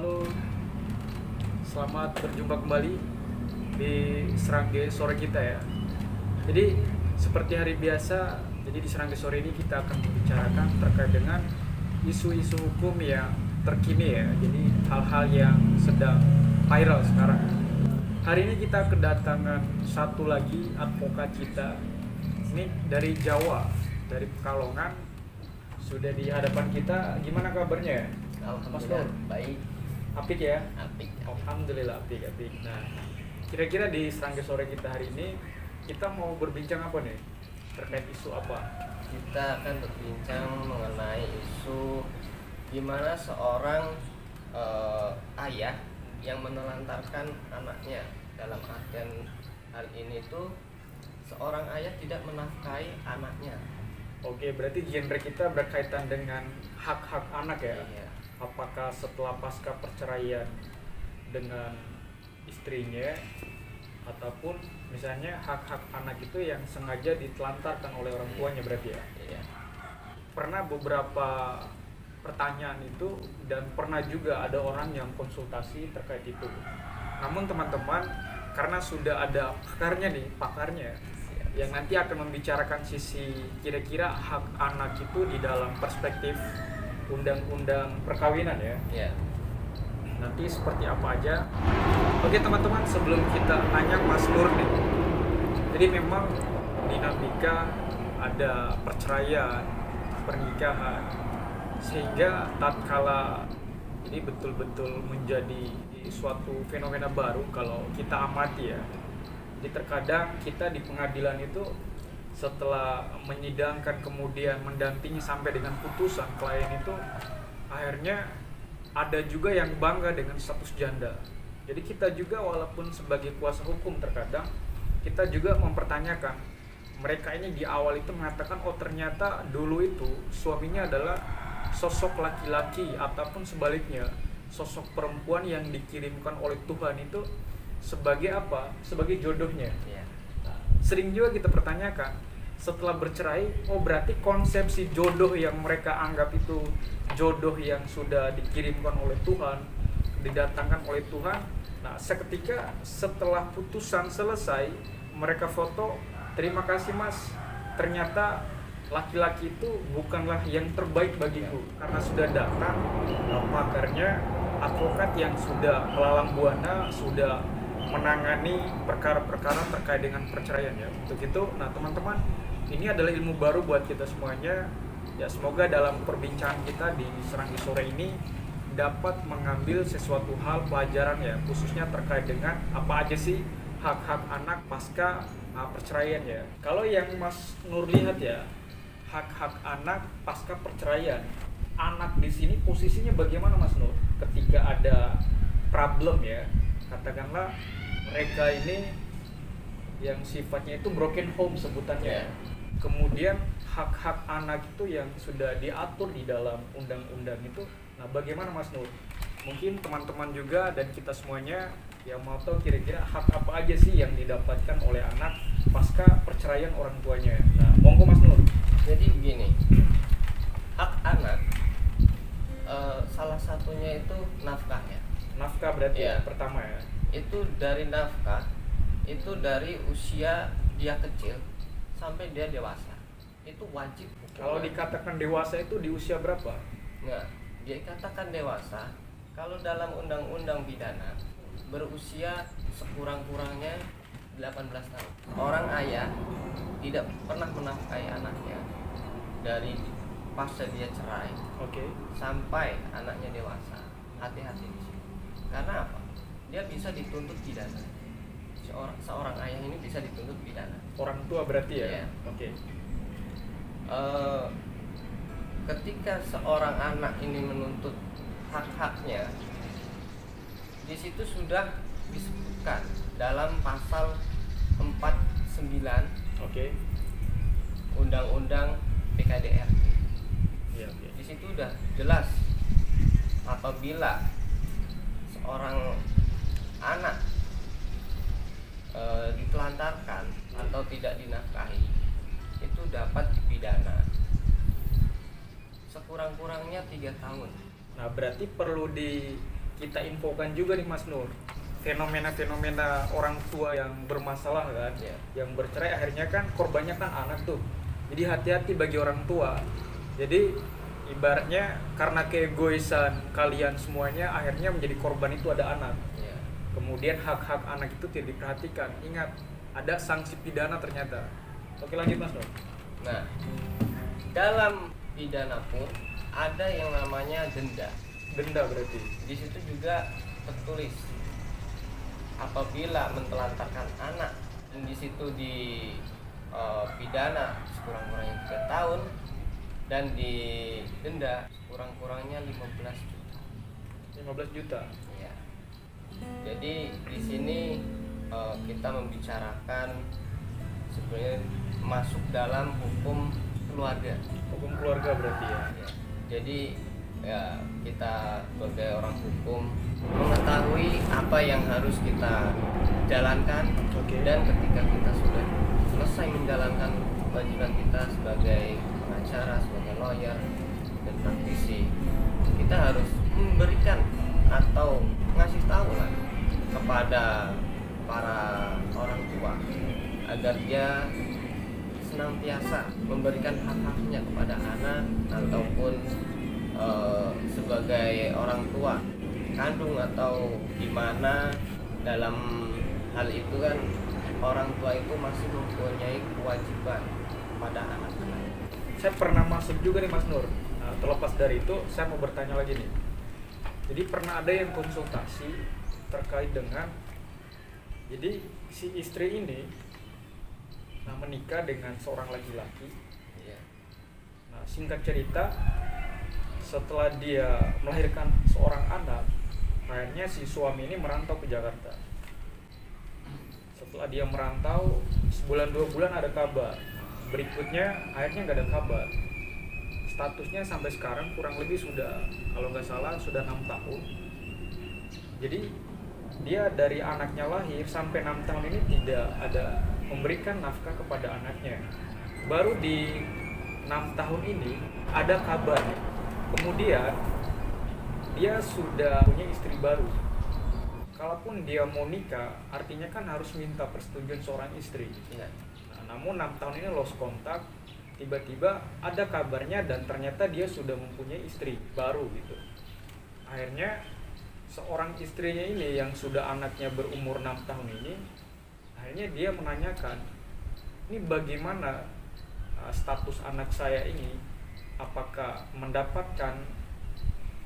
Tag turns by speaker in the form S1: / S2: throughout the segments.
S1: Halo, selamat berjumpa kembali di Serangge Sore kita ya. Jadi seperti hari biasa, jadi di Serangge Sore ini kita akan membicarakan terkait dengan isu-isu hukum yang terkini ya. Jadi hal-hal yang sedang viral sekarang. Hari ini kita kedatangan satu lagi advokat kita. Ini dari Jawa, dari Pekalongan. Sudah di hadapan kita. Gimana kabarnya? Mas Nur?
S2: Alhamdulillah baik.
S1: Apik ya?
S2: Apik.
S1: Alhamdulillah apik. Nah, kira-kira di Serangga Sore kita hari ini kita mau berbincang apa nih? Terkait isu apa?
S2: Kita akan berbincang mengenai isu gimana seorang ayah yang menelantarkan anaknya. Dalam artian hal ini tuh seorang ayah tidak menafkahi anaknya.
S1: Oke, berarti genre kita berkaitan dengan hak-hak anak ya?
S2: Iya.
S1: Apakah setelah pasca perceraian dengan istrinya, ataupun misalnya hak-hak anak itu yang sengaja ditelantarkan oleh orang tuanya berarti ya?
S2: Iya.
S1: Pernah beberapa pertanyaan itu dan pernah juga ada orang yang konsultasi terkait itu. Namun teman-teman, karena sudah ada pakarnya yang nanti akan membicarakan sisi kira-kira hak anak itu di dalam perspektif undang-undang perkawinan ya.
S2: Iya.
S1: Nanti seperti apa aja. Oke teman-teman, sebelum kita nanya Mas Nur nih. Jadi memang dinamika ada perceraian, pernikahan, sehingga tatkala ini betul-betul menjadi suatu fenomena baru kalau kita amati ya. Jadi terkadang kita di pengadilan itu setelah menyidangkan kemudian mendampingi sampai dengan putusan klien itu akhirnya ada juga yang bangga dengan status janda. Jadi kita juga walaupun sebagai kuasa hukum terkadang kita juga mempertanyakan mereka ini di awal itu mengatakan oh ternyata dulu itu suaminya adalah sosok laki-laki ataupun sebaliknya sosok perempuan yang dikirimkan oleh Tuhan itu sebagai apa? Sebagai jodohnya.
S2: Iya.
S1: Nah, sering juga kita pertanyakan setelah bercerai, oh berarti konsepsi jodoh yang mereka anggap itu jodoh yang sudah dikirimkan oleh Tuhan, didatangkan oleh Tuhan. Nah, seketika setelah putusan selesai, mereka foto, terima kasih Mas, ternyata laki-laki itu bukanlah yang terbaik bagiku karena sudah datang pakarnya, advokat yang sudah melalang buana, sudah menangani perkara-perkara terkait dengan perceraian ya. Untuk itu, nah teman-teman, ini adalah ilmu baru buat kita semuanya. Ya semoga dalam perbincangan kita di Serangga Sore ini dapat mengambil sesuatu hal pelajaran ya, khususnya terkait dengan apa aja sih hak-hak anak pasca perceraian ya. Kalau yang Mas Nur lihat ya, hak-hak anak pasca perceraian, anak di sini posisinya bagaimana Mas Nur? Ketika ada problem ya, katakanlah mereka ini yang sifatnya itu broken home sebutannya.
S2: Yeah.
S1: Kemudian hak-hak anak itu yang sudah diatur di dalam undang-undang itu. Nah, bagaimana Mas Nur? Mungkin teman-teman juga dan kita semuanya yang mau tahu kira-kira hak apa aja sih yang didapatkan oleh anak pasca perceraian orang tuanya. Nah, monggo Mas Nur.
S2: Jadi begini, hak anak salah satunya itu nafkah ya.
S1: Nafkah berarti
S2: Iya.
S1: pertama ya.
S2: Itu dari nafkah, itu dari usia dia kecil sampai dia dewasa. Itu wajib.
S1: Kalau dikatakan dewasa itu di usia berapa?
S2: Nah, dia katakan dewasa kalau dalam undang-undang pidana berusia sekurang-kurangnya 18 tahun. Orang ayah tidak pernah menafkahi anaknya dari pasca dia cerai
S1: Oke.
S2: sampai anaknya dewasa. Hati-hati di sini. Karena apa? Dia bisa dituntut pidana. Seorang ayah ini bisa dituntut pidana.
S1: Orang tua berarti ya?
S2: Iya.
S1: Oke.
S2: Ketika seorang anak ini menuntut hak-haknya, di situ sudah disebutkan dalam pasal 49
S1: Oke.
S2: Undang-Undang PKDRT.
S1: Iya, oke.
S2: Di situ udah jelas apabila seorang anak ditelantarkan atau tidak dinafkahi itu dapat dipidana sekurang-kurangnya 3 tahun.
S1: Nah, berarti perlu di kita infokan juga nih Mas Nur, fenomena-fenomena orang tua yang bermasalah kan, yang bercerai akhirnya kan korbannya kan anak tuh. Jadi hati-hati bagi orang tua. Jadi ibaratnya karena keegoisan kalian semuanya akhirnya menjadi korban itu ada anak. Kemudian hak-hak anak itu tidak diperhatikan. Ingat, ada sanksi pidana ternyata. Oke, lanjut Mas Nur.
S2: Nah, dalam pidana pun ada yang namanya denda.
S1: Denda berarti.
S2: Di situ juga tertulis apabila mentelantarkan anak, dan di situ di pidana sekurang-kurangnya 3 tahun dan di denda kurang-kurangnya 15 juta.
S1: 15 juta.
S2: Ya. Jadi di sini kita membicarakan sebenarnya masuk dalam hukum keluarga.
S1: Hukum keluarga berarti ya.
S2: Ya. Jadi ya kita sebagai orang hukum mengetahui apa yang harus kita jalankan. Dan ketika kita sudah selesai menjalankan kewajiban kita sebagai pengacara, sebagai lawyer dan praktisi, kita harus memberikan atau ngasih tahu lah kepada para orang tua agar dia senantiasa memberikan hak-haknya kepada anak ataupun sebagai orang tua kandung atau gimana. Dalam hal itu kan orang tua itu masih mempunyai kewajiban pada anak-anak.
S1: Saya pernah masuk juga nih Mas Nur. Nah, terlepas dari itu saya mau bertanya lagi nih. Jadi pernah ada yang konsultasi terkait dengan, jadi si istri ini menikah dengan seorang laki-laki. Nah, singkat cerita, setelah dia melahirkan seorang anak, akhirnya si suami ini merantau ke Jakarta. Setelah dia merantau, sebulan 2 bulan ada kabar. Berikutnya akhirnya nggak ada kabar. Statusnya sampai sekarang kurang lebih sudah, kalau nggak salah sudah 6 tahun. Jadi dia dari anaknya lahir sampai 6 tahun ini tidak ada memberikan nafkah kepada anaknya. Baru di 6 tahun ini ada kabar. Kemudian dia sudah punya istri baru. Kalaupun dia mau nikah, artinya kan harus minta persetujuan seorang istri. Nah, namun 6 tahun ini lost kontak, tiba-tiba ada kabarnya dan ternyata dia sudah mempunyai istri baru gitu. Akhirnya seorang istrinya ini yang sudah anaknya berumur 6 tahun ini, akhirnya dia menanyakan, ini bagaimana status anak saya ini, apakah mendapatkan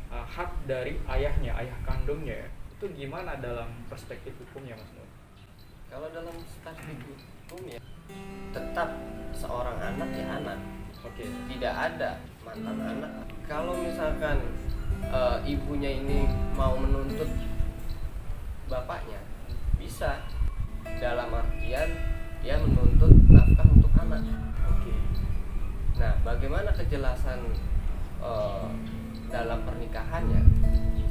S1: hak dari ayahnya, ayah kandungnya. Itu gimana dalam perspektif hukumnya Mas Nur?
S2: Kalau dalam perspektif hukum ya tetap seorang anak ya anak. Tidak ada mantan anak. Kalau misalkan ibunya ini mau menuntut bapaknya, bisa, dalam artian dia menuntut nafkah untuk anak. Nah, bagaimana kejelasan dalam pernikahannya?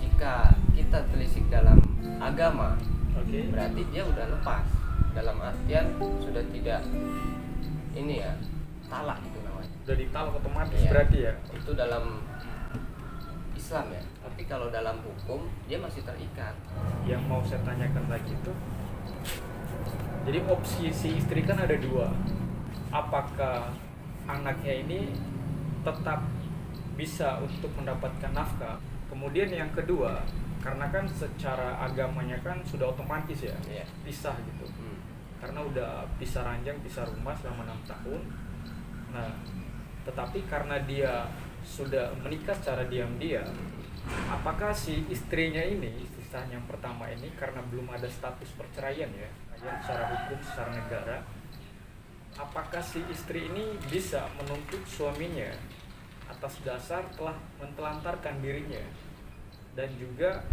S2: Jika kita telisik dalam agama, berarti dia udah lepas. Dalam artian sudah tidak ini ya, talak itu namanya.
S1: Udah ditalak otomatis ya, berarti ya?
S2: Itu dalam Islam ya. Tapi kalau dalam hukum dia masih terikat.
S1: Yang mau saya tanyakan lagi itu, jadi opsi si istri kan ada 2. Apakah anaknya ini tetap bisa untuk mendapatkan nafkah? Kemudian yang kedua, karena kan secara agamanya kan sudah otomatis ya, pisah gitu. Karena udah pisah ranjang, pisah rumah selama 6 tahun. Nah, tetapi karena dia sudah menikah secara diam-diam, apakah si istrinya ini, istri yang pertama ini, karena belum ada status perceraian ya, secara hukum, secara negara, apakah si istri ini bisa menuntut suaminya atas dasar telah mentelantarkan dirinya? Dan juga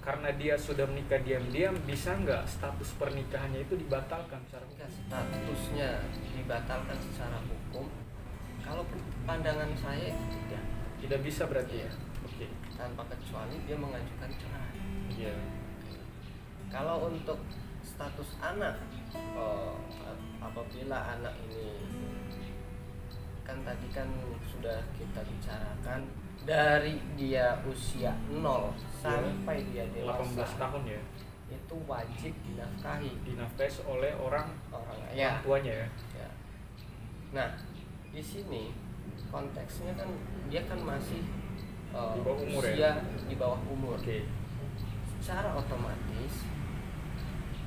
S1: karena dia sudah menikah diam-diam, bisa nggak status pernikahannya itu dibatalkan secara hukum?
S2: Statusnya dibatalkan secara hukum, kalau pandangan saya ya,
S1: tidak bisa berarti ya?
S2: Tanpa kecuali dia mengajukan cerai. Kalau untuk status anak, apabila anak ini kan tadi kan sudah kita bicarakan dari dia usia 0 sampai dia
S1: 18
S2: dewasa
S1: tahun ya,
S2: itu wajib
S1: dinafkahi oleh orang
S2: ya.
S1: tuanya ya.
S2: Ya. Nah, di sini konteksnya kan dia kan masih
S1: Di bawah umur
S2: usia
S1: ya?
S2: di bawah umur.
S1: Oke.
S2: Secara otomatis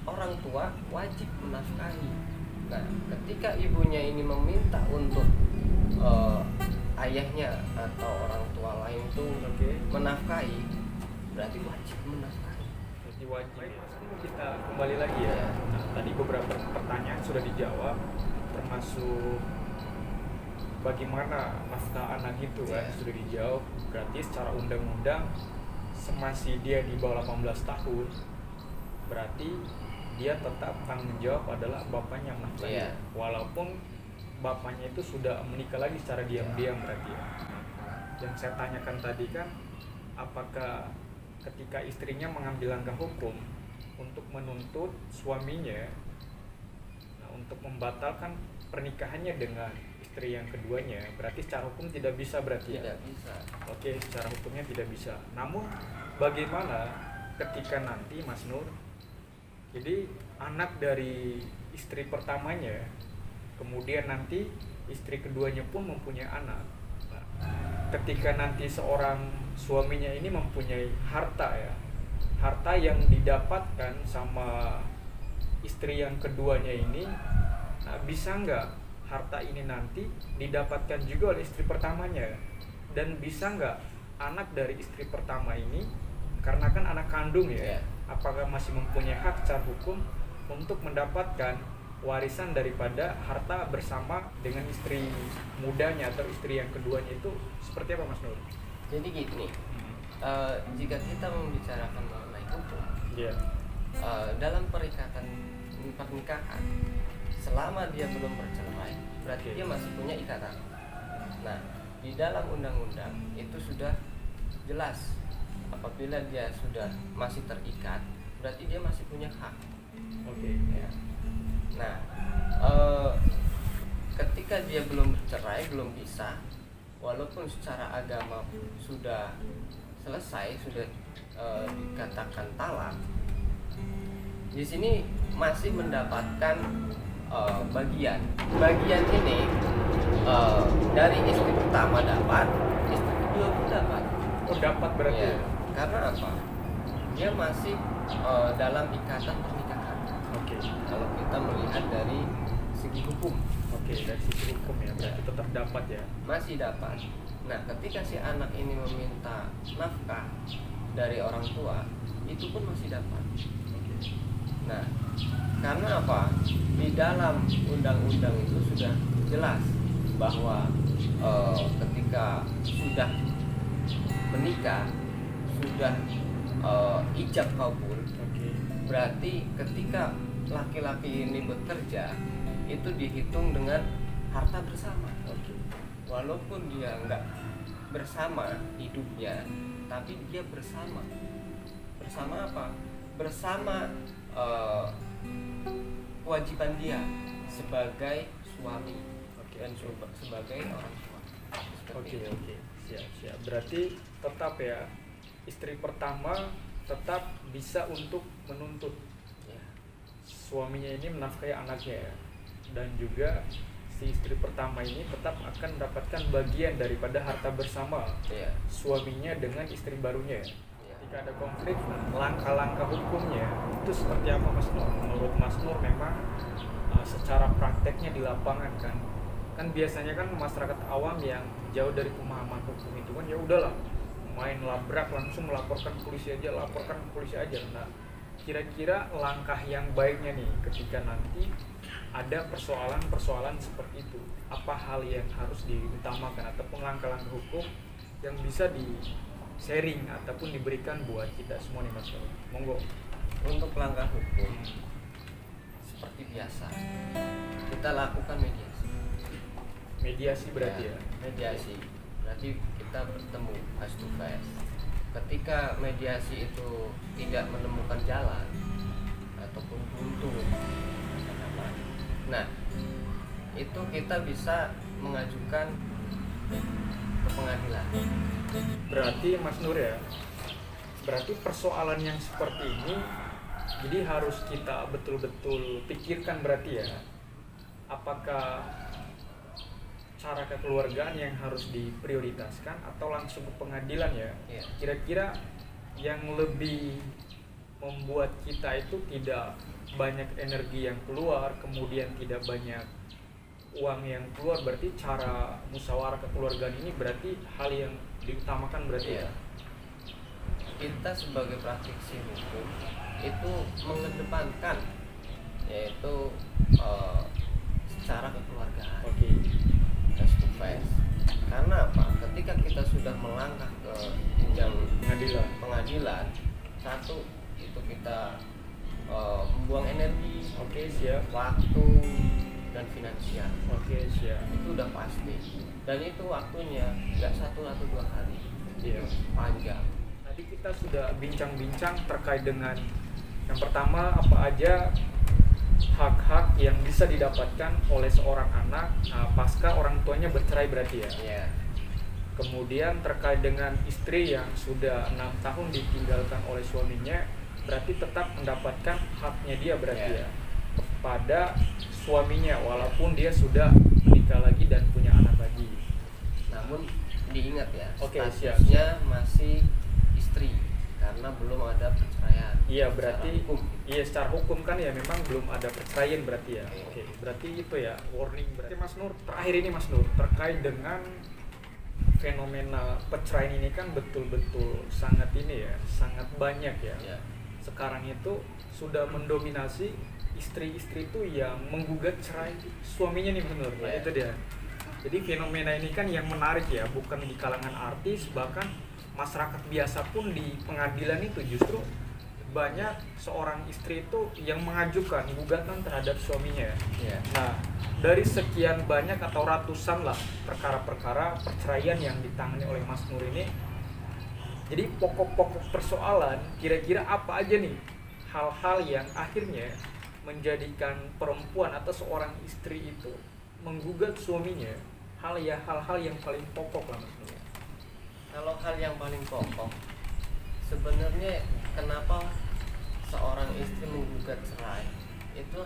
S2: orang tua wajib menafkahi. Nah, ketika ibunya ini meminta untuk ayahnya atau orang tua lain itu menafkahi, berarti wajib menafkahi.
S1: Berarti wajib. Baik, Mas, kita kembali lagi ya. Nah, tadi beberapa pertanyaan sudah dijawab, termasuk bagaimana nafkah anak itu kan sudah dijawab. Berarti secara undang-undang semasa dia di bawah 18 tahun, berarti dia tetap tanggung jawab adalah bapaknya yang menafkahi. Walaupun bapaknya itu sudah menikah lagi secara diam-diam berarti ya. Yang saya tanyakan tadi kan, apakah ketika istrinya mengambil langkah hukum untuk menuntut suaminya, nah, untuk membatalkan pernikahannya dengan istri yang keduanya, berarti secara hukum tidak bisa berarti ya?
S2: Tidak bisa.
S1: Oke, secara hukumnya tidak bisa. Namun bagaimana ketika nanti Mas Nur, jadi anak dari istri pertamanya, kemudian nanti istri keduanya pun mempunyai anak. Nah, ketika nanti seorang suaminya ini mempunyai harta ya, harta yang didapatkan sama istri yang keduanya ini, nah, bisa nggak harta ini nanti didapatkan juga oleh istri pertamanya, dan bisa nggak anak dari istri pertama ini, karena kan anak kandung ya, apakah masih mempunyai hak secara hukum untuk mendapatkan warisan daripada harta bersama dengan istri mudanya atau istri yang keduanya itu seperti apa Mas Nur?
S2: Jadi gini, jika kita membicarakan mengenai hukum, dalam pernikahan, selama dia belum bercerai, berarti dia masih punya ikatan. Nah, di dalam undang-undang itu sudah jelas, apabila dia sudah masih terikat, berarti dia masih punya hak. Ya. Nah, ketika dia belum bercerai, belum bisa, walaupun secara agama sudah selesai, sudah dikatakan talak, di sini masih mendapatkan bagian ini dari istri pertama dapat, istri kedua pun dapat.
S1: Oh, dapat berarti ya?
S2: Karena apa? Dia masih dalam ikatan pernikahan. Kalau kita melihat dari segi hukum.
S1: Dari sisi hukum ya, berarti tetap dapat ya? Masih
S2: dapat. Nah, ketika si anak ini meminta nafkah dari orang tua, itu pun masih dapat. Nah, karena apa? Di dalam undang-undang itu sudah jelas bahwa ketika sudah menikah, sudah ijab kabul, berarti ketika laki-laki ini bekerja, itu dihitung dengan harta bersama. Walaupun dia enggak bersama hidupnya, tapi dia bersama apa? Bersama kewajiban dia sebagai suami dan sebagai orang tua.
S1: Siap. Berarti tetap ya, istri pertama tetap bisa untuk menuntut suaminya ini menafkahi anaknya ya, dan juga si istri pertama ini tetap akan mendapatkan bagian daripada harta bersama suaminya dengan istri barunya. Ketika ada konflik, langkah-langkah hukumnya itu seperti apa Mas Nur? Menurut Mas Nur memang secara prakteknya di lapangan kan biasanya kan masyarakat awam yang jauh dari pemahaman hukum itu kan ya udahlah, main labrak langsung melaporkan polisi aja. Nah, kira-kira langkah yang baiknya nih ketika nanti ada persoalan seperti itu, apa hal yang harus diutamakan ataupun langkah-langkah hukum yang bisa di sharing ataupun diberikan buat kita semua nih Mas? Monggo.
S2: Untuk langkah hukum seperti biasa kita lakukan mediasi berarti mediasi berarti kita bertemu face to face. Ketika mediasi itu tidak menemukan jalan ataupun buntu, nah itu kita bisa mengajukan ke pengadilan.
S1: Berarti Mas Nur ya, berarti persoalan yang seperti ini jadi harus kita betul-betul pikirkan berarti ya, apakah cara kekeluargaan yang harus diprioritaskan atau langsung ke pengadilan ya.
S2: Iya.
S1: Kira-kira yang lebih membuat kita itu tidak banyak energi yang keluar, kemudian tidak banyak uang yang keluar, berarti cara musyawarah kekeluargaan ini berarti hal yang diutamakan berarti
S2: Iya.
S1: ya.
S2: Kita sebagai praktisi hukum itu mengedepankan yaitu secara kekeluargaan,
S1: Oke.
S2: face to face. Karena apa? Ketika kita sudah melangkah ke jenjang pengadilan, satu itu kita membuang energi,
S1: Oke, siap.
S2: waktu, dan finansial.
S1: Oke, siap.
S2: Itu udah pasti. Dan itu waktunya nggak 1 atau 2 hari,
S1: Iya.
S2: panjang.
S1: Tadi kita sudah bincang-bincang terkait dengan yang pertama apa aja hak-hak yang bisa didapatkan oleh seorang anak pasca orang tuanya bercerai berarti ya.
S2: Iya.
S1: Kemudian terkait dengan istri yang sudah 6 tahun ditinggalkan oleh suaminya, berarti tetap mendapatkan haknya dia berarti
S2: Yeah.
S1: ya kepada suaminya walaupun dia sudah menikah lagi dan punya anak lagi.
S2: Namun diingat ya,
S1: Oke,
S2: statusnya masih istri karena belum ada perceraian.
S1: Iya, berarti
S2: Secara hukum.
S1: iya secara hukum kan ya memang belum ada perceraian berarti ya.
S2: Oke.
S1: Oke, berarti itu ya warning berarti. Mas Nur, terakhir ini Mas Nur terkait dengan fenomena perceraian ini kan betul-betul sangat ini ya, sangat banyak ya.
S2: Ya.
S1: Sekarang itu sudah mendominasi istri-istri itu yang menggugat cerai suaminya nih Mas Nur. Nah,
S2: Ya.
S1: itu dia. Jadi fenomena ini kan yang menarik ya, bukan di kalangan artis, bahkan masyarakat biasa pun di pengadilan itu justru banyak seorang istri itu yang mengajukan gugatan terhadap suaminya.
S2: Ya.
S1: Nah, dari sekian banyak atau ratusan lah perkara-perkara perceraian yang ditangani oleh Mas Nur ini, jadi pokok-pokok persoalan kira-kira apa aja nih hal-hal yang akhirnya menjadikan perempuan atau seorang istri itu menggugat suaminya, hal-hal yang paling pokok lah Mas Nur.
S2: Kalau hal yang paling pokok, sebenarnya kenapa seorang istri menggugat cerai itu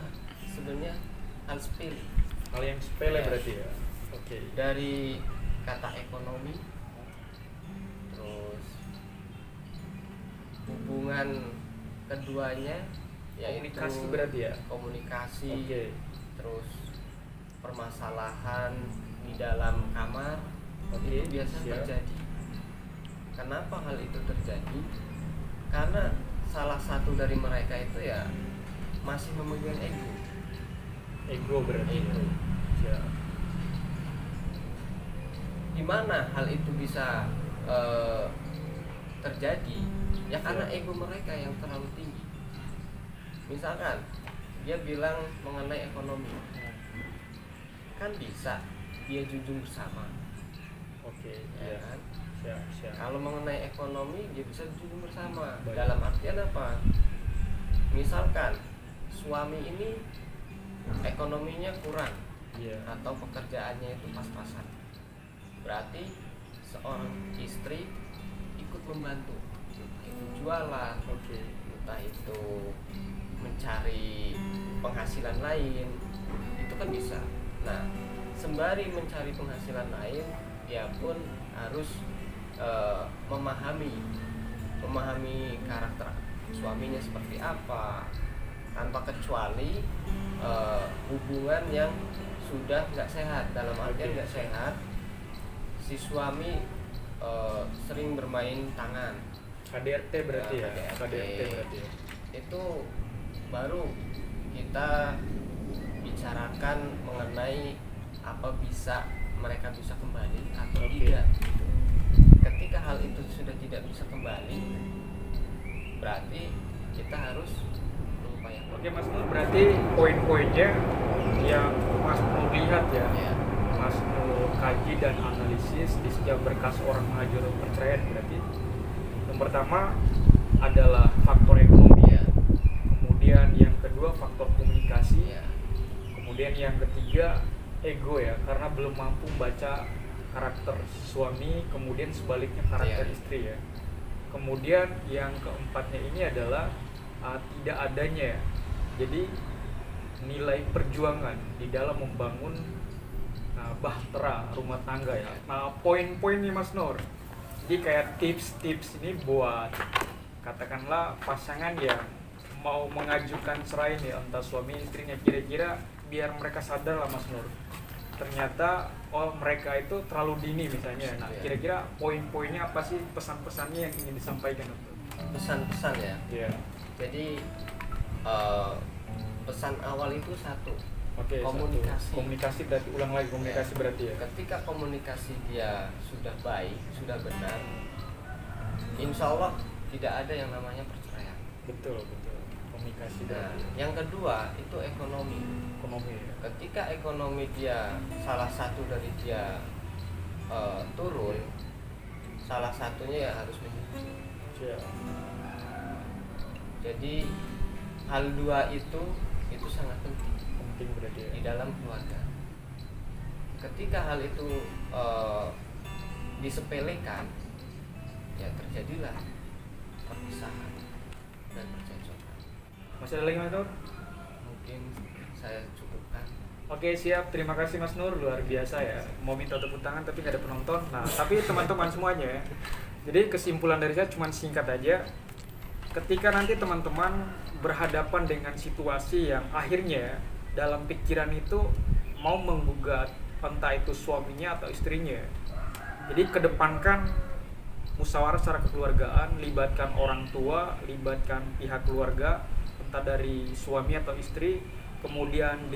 S2: sebenarnya hal sepele.
S1: Hal yang sepele
S2: Ya.
S1: berarti ya. Oke.
S2: Dari kata ekonomi, terus hubungan keduanya, yaitu
S1: Komunikasi berarti ya.
S2: komunikasi,
S1: Oke.
S2: terus permasalahan di dalam kamar.
S1: Oke,
S2: Itu biasa
S1: siap.
S2: terjadi. Kenapa hal itu terjadi? Karena salah satu dari mereka itu ya masih memegang ego.
S1: Ego berarti.
S2: Ego.
S1: Ya.
S2: Di mana hal itu bisa terjadi? Ya karena ego mereka yang terlalu tinggi. Misalkan dia bilang mengenai ekonomi, kan bisa dia junjung bersama,
S1: Oke.
S2: ya
S1: Ya.
S2: kan?
S1: Siap.
S2: Kalau mengenai ekonomi dia bisa junjung bersama.
S1: Baik.
S2: Dalam artian apa? Misalkan suami ini ekonominya kurang
S1: Iya.
S2: atau pekerjaannya itu pas-pasan, berarti seorang istri ikut membantu, entah itu jualan,
S1: Oke.
S2: entah itu mencari penghasilan lain, itu kan bisa. Nah, sembari mencari penghasilan lain, dia pun harus memahami karakter suaminya seperti apa, tanpa kecuali hubungan yang sudah nggak sehat. Dalam artian nggak sehat, si suami sering bermain tangan,
S1: KDRT berarti ya.
S2: KDRT.
S1: KDRT berarti ya.
S2: itu baru kita bicarakan mengenai apa mereka bisa kembali atau
S1: Oke.
S2: tidak. Ketika hal itu sudah tidak bisa kembali, berarti kita harus mengupayakan.
S1: Oke Mas Nur, berarti poin-poinnya yang Mas Nur lihat ya,
S2: Ya.
S1: Mas Nur kaji dan analisis di setiap berkas orang mengajukan perceraian berarti yang pertama adalah faktor ekonomi,
S2: Ya.
S1: kemudian yang kedua faktor komunikasi,
S2: Ya.
S1: kemudian yang ketiga ego ya, karena belum mampu baca karakter suami, kemudian sebaliknya karakter istri ya. Kemudian yang keempatnya ini adalah tidak adanya ya. Jadi nilai perjuangan di dalam membangun bahtera rumah tangga ya. Nah, poin-poinnya Mas Nur. Jadi kayak tips-tips ini buat katakanlah pasangan yang mau mengajukan cerai nih, entah suami istrinya, kira-kira biar mereka sadar lah Mas Nur. Ternyata mereka itu terlalu dini misalnya. Nah, kira-kira poin-poinnya apa sih, pesan-pesannya yang ingin disampaikan?
S2: Pesan-pesan ya.
S1: Iya.
S2: Jadi pesan awal itu satu.
S1: Oke,
S2: komunikasi.
S1: Komunikasi berarti ulang lagi komunikasi ya. Berarti ya.
S2: Ketika komunikasi dia sudah baik, sudah benar, insya Allah tidak ada yang namanya perceraian.
S1: Betul. Komunikasi.
S2: Nah, yang kedua itu ekonomi.
S1: Ya.
S2: Ketika ekonomi dia salah satu dari dia turun, salah satunya ya harus menyusul.
S1: Ya.
S2: Jadi hal dua itu sangat penting
S1: Berarti ya.
S2: di dalam keluarga. Ketika hal itu disepelekan, ya terjadilah perpisahan dan percekcokan.
S1: Masih ada lagi Mas Nur?
S2: Mungkin saya cukupkan.
S1: Oke, siap. Terima kasih Mas Nur, luar biasa ya. Mau minta tepuk tangan tapi nggak ada penonton. Nah, tapi teman-teman semuanya ya. Jadi kesimpulan dari saya cuma singkat aja. Ketika nanti teman-teman berhadapan dengan situasi yang akhirnya dalam pikiran itu mau menggugat entah itu suaminya atau istrinya. Jadi kedepankan musyawarah secara kekeluargaan, libatkan orang tua, libatkan pihak keluarga, entah dari suami atau istri, kemudian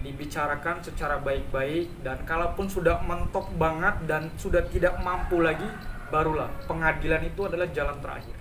S1: dibicarakan secara baik-baik, dan kalaupun sudah mentok banget dan sudah tidak mampu lagi, barulah pengadilan itu adalah jalan terakhir.